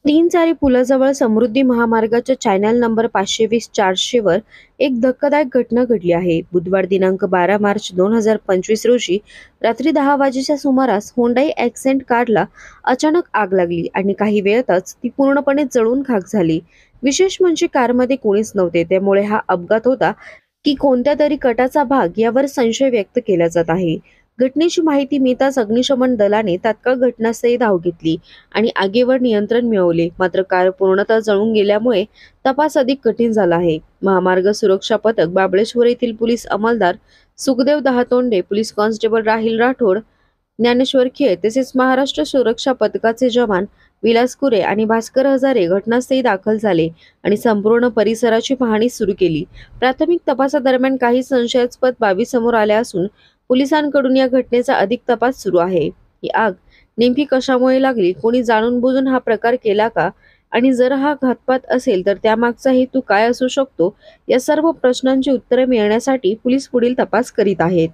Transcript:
तीन पुलाजवळ समृद्धी महामार्गाच्या channel number 520-400 वर एक धक्कादायक घटना घडली आहे. बुधवार दिनांक 12 मार्च 2025 रोजी रात्री 10 वाजेच्या सुमारास होंडाई ॲक्सेंट कारला अचानक आग लागली आणि काही वेळातच ती पूर्णपणे जळून खाक झाली. विशेष म्हणजे कारमध्ये कोणीच नव्हते, त्यामुळे हा अपघात होता की कोणत्या तरी कटाचा भाग यावर संशय व्यक्त केला जात आहे. घटनेची माहिती मिळताच अग्निशमन दलाने तात्काळ घटनास्थळी धाव घेतली आणि आगीवर नियंत्रण मिळवले. मात्र कार पूर्णतः जळून गेल्यामुळे तपास अधिक कठीण झाला आहे. महामार्ग सुरक्षा पथक महाबळेश्वर येथील पोलीस अंमलदार सुखदेव दहातोंडे, पोलीस कॉन्स्टेबल राहिल राठोड, ज्ञानेश्वर खेळ तसेच महाराष्ट्र सुरक्षा पथकाचे जवान विलास कुरे आणि भास्कर हजारे घटनास्थळी दाखल झाले आणि संपूर्ण परिसराची पाहणी सुरू केली. प्राथमिक तपासादरम्यान काही संशयास्पद बाबी समोर आल्या असून पोलिसांकडून या घटनेचा अधिक तपास सुरू आहे. ही आग नेमकी कशामुळे लागली, कोणी जाणून बुजून हा प्रकार केला का, आणि जर हा घातपात असेल तर त्यामागचा हेतू काय असू शकतो, या सर्व प्रश्नांची उत्तरे मिळण्यासाठी पोलीस पुढील तपास करीत आहेत.